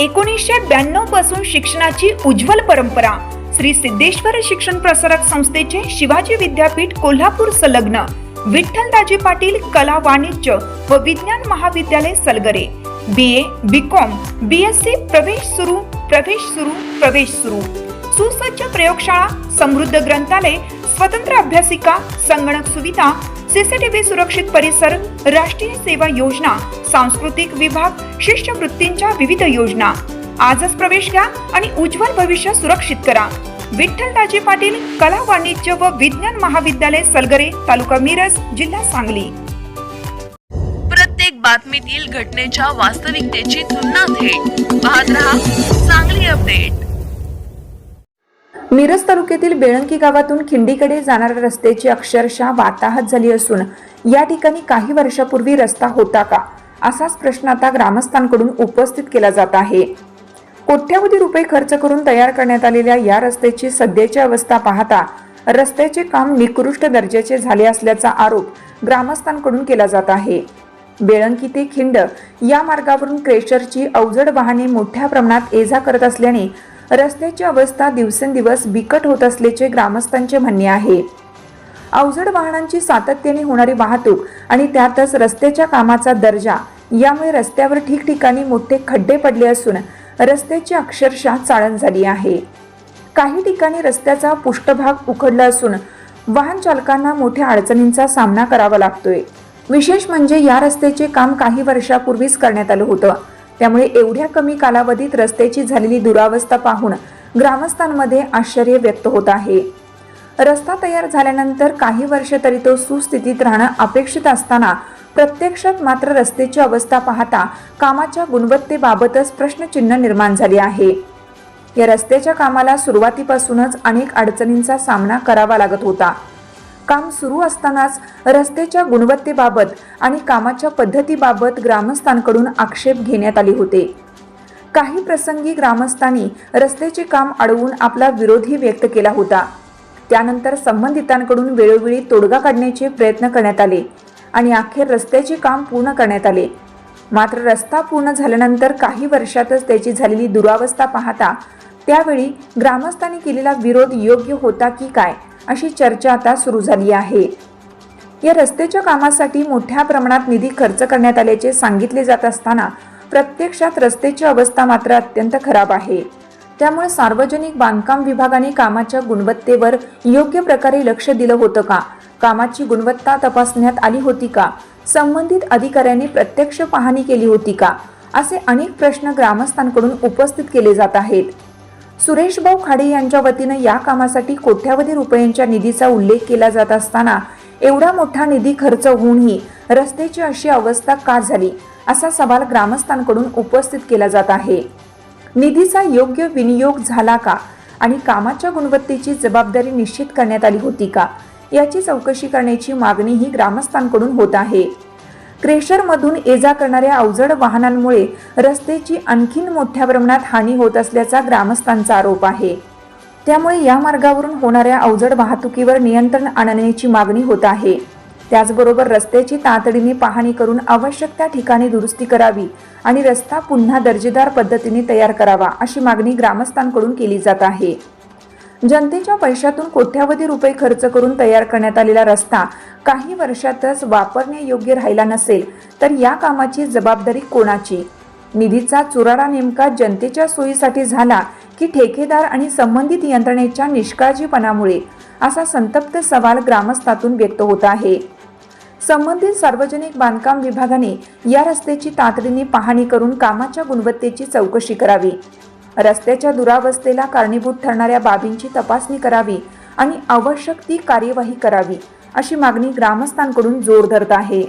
1992 पासून शिक्षणाची उज्ज्वल परंपरा श्री सिद्धेश्वर शिक्षण प्रसारक संस्थेचे शिवाजी विद्यापीठ कोल्हापूर संलग्न विठ्ठलदाजी पाटील कला वाणिज्य व विज्ञान महाविद्यालय सलगरे BA BCom BSc प्रवेश सुरू सुसज्ज प्रयोगशाळा समृद्ध ग्रंथालय स्वतंत्र अभ्यासिका संगणक सुविधा CCTV सुरक्षित परिसर राष्ट्रीय सेवा योजना सांस्कृतिक विभाग शिष्यवृत्तींच्या विविध योजना आजच प्रवेश घ्या आणि उज्ज्वल भविष्य सुरक्षित करा। विठ्ठलदाजी पाटील कला वाणिज्य व विज्ञान महाविद्यालय सलगरे तालुका मिरज जिल्हा सांगली। प्रत्येक बातमीतील घटनेच्या वास्तविकतेची तुलना थेट पाहत रहा सांगली अपडेट। मिरज तालुक्यातील बेळंकी गावातून खिंडीकडे जाणाऱ्या रस्त्याची अक्षरशः वाताहत झाली असून या ठिकाणी काही वर्षापूर्वी रस्ता होता का असाच प्रश्न आता ग्रामस्थांकडून उपस्थित केला जात आहे। कोट्यावधी रुपये खर्च करून तयार करण्यात आलेल्या या रस्त्याची सध्याची अवस्था पाहता रस्त्याचे काम निकृष्ट दर्जाचे झाले असल्याचा आरोप ग्रामस्थांकडून केला जात आहे। बेळंकी ते खिंड या मार्गावरून क्रेशरची अवजड वाहने मोठ्या प्रमाणात ये-जा करत असल्याने रस्त्याची अवस्था दिवसेंदिवस बिकट होत असल्याचे ग्रामस्थांचे म्हणणे आहे। अवजड वाहनांची सातत्याने होणारी वाहतूक आणि त्यातच रस्त्याच्या कामाचा दर्जा यामुळे रस्त्यावर ठिकठिकाणी मोठे खड्डे पडले असून रस्त्याची अक्षरशः चाळण झाली आहे। काही ठिकाणी रस्त्याचा पृष्ठभाग उखडला असून वाहन चालकांना मोठ्या अडचणींचा सामना करावा लागतोय। विशेष म्हणजे या रस्त्याचे काम काही वर्षापूर्वीच करण्यात आलं होतं, त्यामुळे एवढ्या कमी कालावधीत रस्त्याची झालेली दुरावस्था पाहून ग्रामस्थांमध्ये आश्चर्य व्यक्त होत आहे। रस्ता तयार झाल्यानंतर काही वर्ष तरी तो सुस्थितीत राहणं अपेक्षित असताना प्रत्यक्षात मात्र रस्त्याची अवस्था पाहता कामाच्या गुणवत्तेबाबतच प्रश्नचिन्ह निर्माण झाले आहे। या रस्त्याच्या कामाला सुरुवातीपासूनच अनेक अडचणींचा सामना करावा लागत होता। काम सुरू असतानाच रस्त्याच्या गुणवत्तेबाबत आणि कामाच्या पद्धतीबाबत ग्रामस्थांकडून आक्षेप घेण्यात आले होते। काही प्रसंगी ग्रामस्थांनी रस्त्याचे काम अडवून आपला विरोधही व्यक्त केला होता। त्यानंतर संबंधितांकडून वेळोवेळी तोडगा काढण्याचे प्रयत्न करण्यात आले आणि अखेर रस्त्याचे काम पूर्ण करण्यात आले। मात्र रस्ता पूर्ण झाल्यानंतर काही वर्षातच त्याची झालेली दुरावस्था पाहता त्यावेळी ग्रामस्थांनी केलेला विरोध योग्य होता की काय अशी चर्चा आता सुरू झाली आहे। या रस्त्याच्या कामासाठी मोठ्या प्रमाणात निधी खर्च करण्यात आल्याचे सांगितले जात असताना प्रत्यक्षात रस्त्याची अवस्था मात्र अत्यंत खराब आहे। त्यामुळे सार्वजनिक बांधकाम विभागाने कामाच्या गुणवत्तेवर योग्य प्रकारे लक्ष दिलं होतं का, कामाची गुणवत्ता तपासण्यात आली होती का, संबंधित अधिकाऱ्यांनी प्रत्यक्ष पाहणी केली होती का, असे अनेक प्रश्न ग्रामस्थांकडून उपस्थित केले जात आहेत। सुरेश भाऊ खाडे यांच्या वतीने या कामासाठी कोट्यावधी रुपयांच्या निधीचा उल्लेख केला जात असताना एवढा मोठा निधी खर्च होऊनही रस्त्याची अशी अवस्था का झाली असा सवाल ग्रामस्थांकडून उपस्थित केला जात आहे। निधीचा योग्य विनियोग झाला का आणि कामाच्या गुणवत्तेची जबाबदारी निश्चित करण्यात आली होती का याची चौकशी करण्याची मागणीही ग्रामस्थांकडून होत आहे। क्रेशरमधून ये-जा करणाऱ्या अवजड वाहनांमुळे रस्त्याची आणखीन मोठ्या प्रमाणात हानी होत असल्याचा ग्रामस्थांचा आरोप आहे। त्यामुळे या मार्गावरून होणाऱ्या अवजड वाहतुकीवर नियंत्रण आणण्याची मागणी होत आहे। त्याचबरोबर रस्त्याची तातडीने पाहणी करून आवश्यक त्या ठिकाणी दुरुस्ती करावी आणि रस्ता पुन्हा दर्जेदार पद्धतीने तयार करावा अशी मागणी ग्रामस्थांकडून केली जात आहे। जनतेच्या पैशातून कोट्यावधी रुपये खर्च करून तयार करण्यात आलेला रस्ता काही वर्षातच वापरण्यायोग्य राहिला नसेल तर या कामाची जबाबदारी कोणाची? निधीचा चुराडा नेमका जनतेच्या सोयीसाठी झाला की ठेकेदार आणि संबंधित यंत्रणेच्या निष्काळजीपणामुळे असा संतप्त सवाल ग्रामस्थातून व्यक्त होत आहे। संबंधित सार्वजनिक बांधकाम विभागाने या रस्त्याची तातडीने पाहणी करून कामाच्या गुणवत्तेची चौकशी करावी, रस्त्याच्या दुरावस्थेला कारणीभूत ठरणाऱ्या बाबींची तपासणी करावी आणि आवश्यक ती कार्यवाही करावी अशी मागणी ग्रामस्थांकडून जोर धरत आहे।